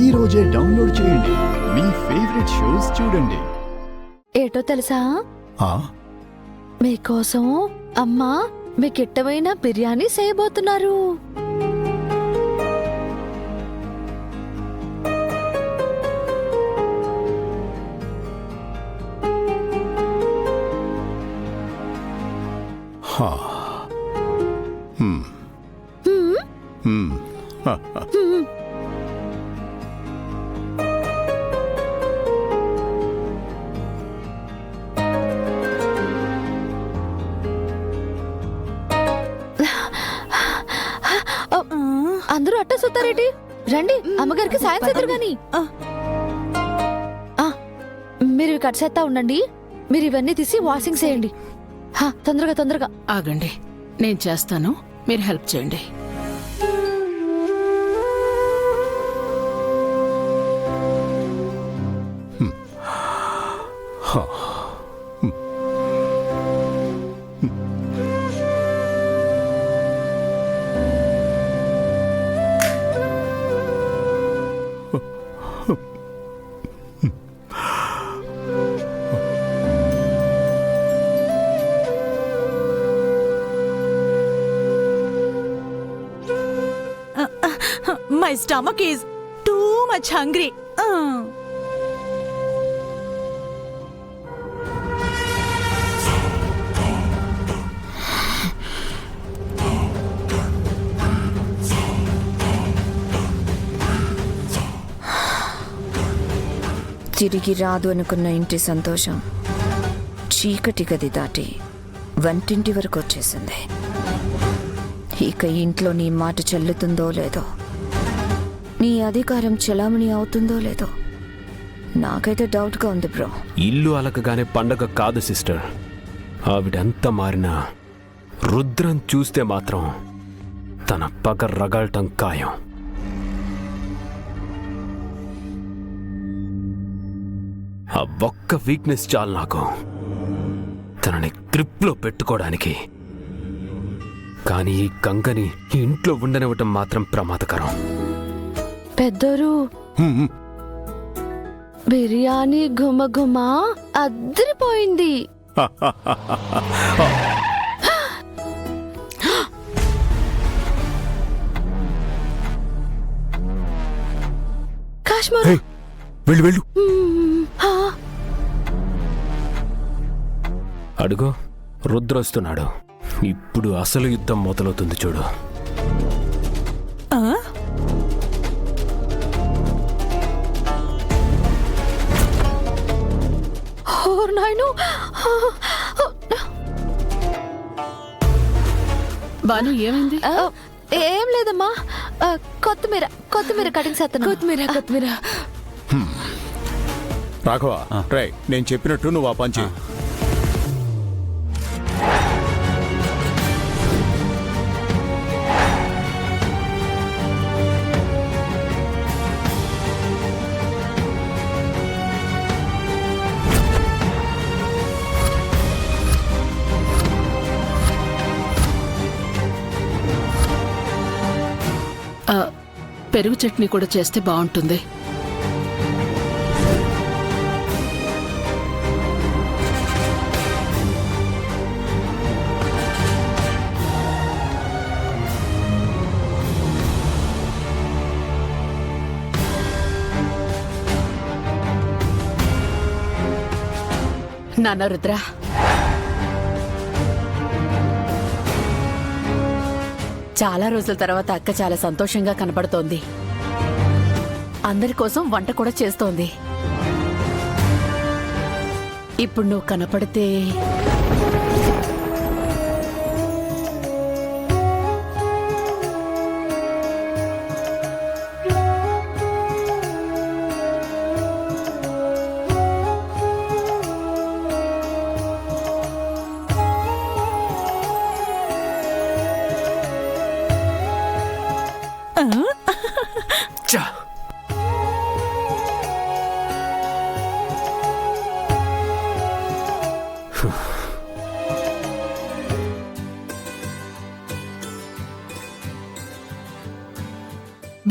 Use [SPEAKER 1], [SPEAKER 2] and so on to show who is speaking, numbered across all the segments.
[SPEAKER 1] ఈ రోజే డౌన్లోడ్ చేయండి. మీ ఫేవరెట్ షోస్ చూడండి.
[SPEAKER 2] ఏటో తెలుసా, మీకోసం అమ్మా మీకిట్టమైన బిర్యానీ చేయబోతున్నారు. అందరూ అట్ట చూస్తారేటి? రండి అమ్మగారికి సాయం చేద్దరు గాని. మీరు ఇవి కట్ చేస్తా ఉండండి. మీరు ఇవన్నీ తీసి వాషింగ్ చేయండి. తొందరగా తొందరగా.
[SPEAKER 3] ఆగండి, నేను చేస్తాను, మీరు హెల్ప్ చేయండి.
[SPEAKER 4] My stomach is too much hungry.
[SPEAKER 5] తిరిగి రాదు అనుకున్న ఇంటి సంతోషం చీకటి గది దాటి వంటింటి వరకు వచ్చేసింది. ఇక ఇంట్లో నీ మాట చెల్లుతుందో లేదో, నీ అధికారం చెలామణి అవుతుందో లేదో నాకైతే డౌట్గా ఉంది బ్రో.
[SPEAKER 6] ఇల్లు అలకగానే పండగ కాదు సిస్టర్. ఆవిడెంత మారినా రుద్రం చూస్తే మాత్రం తన పగ రగలటం ఖాయం. ఆ ఒక్క వీక్నెస్ చాలు నాకు తనని గ్రిప్లో పెట్టుకోవడానికి. కానీ ఈ గంగని ఇంట్లో ఉండనివ్వటం మాత్రం ప్రమాదకరం.
[SPEAKER 2] పెద్దరు బిర్యానీ గుమగుమ అద్దరిపోయింది. కాశ్మీర్
[SPEAKER 6] వెళ్ళు వెళ్ళు. అడుగో రుద్రొస్తున్నాడు. ఇప్పుడు అసలు యుద్ధం మొదలవుతుంది చూడు.
[SPEAKER 3] బాను, ఏమైంది?
[SPEAKER 2] ఏం లేదమ్మా, కొత్తిమీర కొత్తిమీర కటింగ్ చేస్తాను. కొత్తిమీర
[SPEAKER 7] రాఘవ, ట్రై నేను చెప్పినట్టు నువ్వు ఆ పని చేయి.
[SPEAKER 3] పెరుగు చట్నీ కూడా చేస్తే బాగుంటుంది. నాన్న రుద్ర,
[SPEAKER 4] చాలా రోజుల తర్వాత అక్క చాలా సంతోషంగా కనపడుతోంది. అందరి కోసం వంట కూడా చేస్తోంది. ఇప్పుడు నువ్వు కనపడితే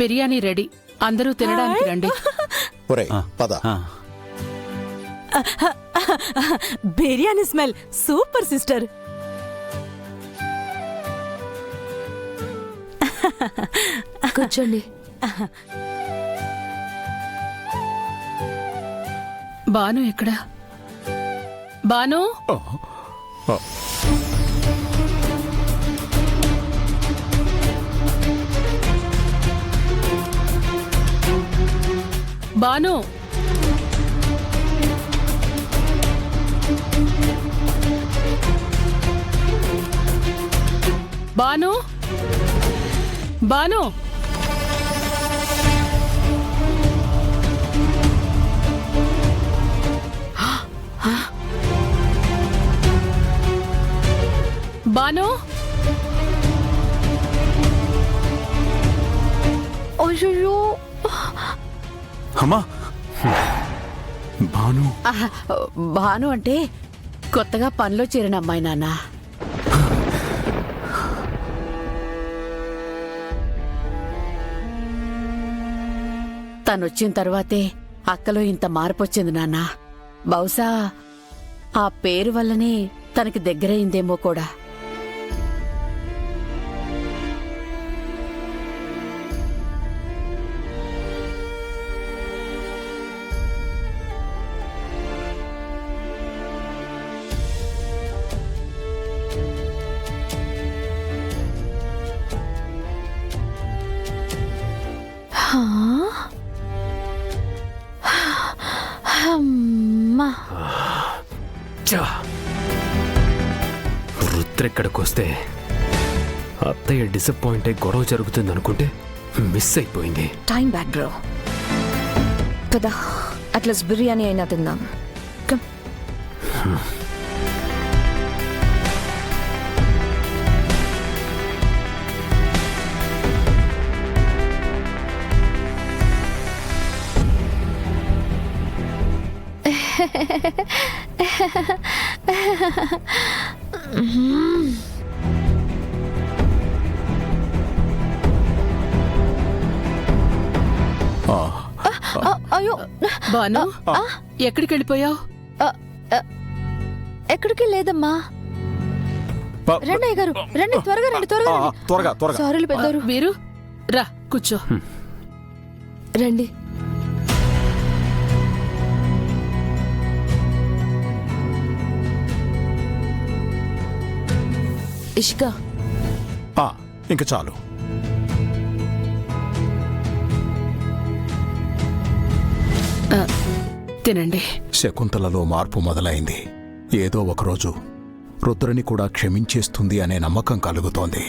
[SPEAKER 3] బిర్యానీ రెడీ. అందరూ తినడానికి రండి.
[SPEAKER 7] ఒరే పద.
[SPEAKER 8] Biryani smell super sister.
[SPEAKER 2] కూర్చోండి.
[SPEAKER 3] బాను ఎక్కడా? బాను, బాను, బాను, బాను. బాను,
[SPEAKER 2] అయ్యో,
[SPEAKER 1] అమ్మా భాను,
[SPEAKER 4] ఆహా, భాను అంటే కొత్తగా పనిలో చేరిన అమ్మాయి నాన్న. తనొచ్చిన తర్వాతే అక్కలో ఇంత మార్పు వచ్చింది నాన్న. బహుశా ఆ పేరు వల్లనే తనకి దగ్గరైందేమో కూడా.
[SPEAKER 2] అమ్మా.
[SPEAKER 6] చా! రుద్ర ఇక్కడికొస్తే అత్తయ్య డిసప్పాయింట్ అయి గొడవ జరుగుతుంది అనుకుంటే మిస్ అయిపోయింది.
[SPEAKER 5] Time bad bro. పద అట్లస్ బిర్యానీ అయినా తిందాం. కమ్.
[SPEAKER 2] అయ్యో,
[SPEAKER 3] బాను, ఎక్కడికి వెళ్ళిపోయావు?
[SPEAKER 2] ఎక్కడికి లేదమ్మా. రండి అయ్య గారు, రండి, త్వరగా రండి, త్వరగా రండి.
[SPEAKER 7] త్వరగా త్వరగా.
[SPEAKER 2] సారీలు పెద్దరు.
[SPEAKER 3] వీరు రా కూర్చో.
[SPEAKER 2] రండి. ఇష్క,
[SPEAKER 7] ఇంక చాలు.
[SPEAKER 3] తినండి.
[SPEAKER 7] శకుంతలలో మార్పు మొదలైంది. ఏదో ఒకరోజు రుద్రని కూడా క్షమించేస్తుంది అనే నమ్మకం కలుగుతోంది.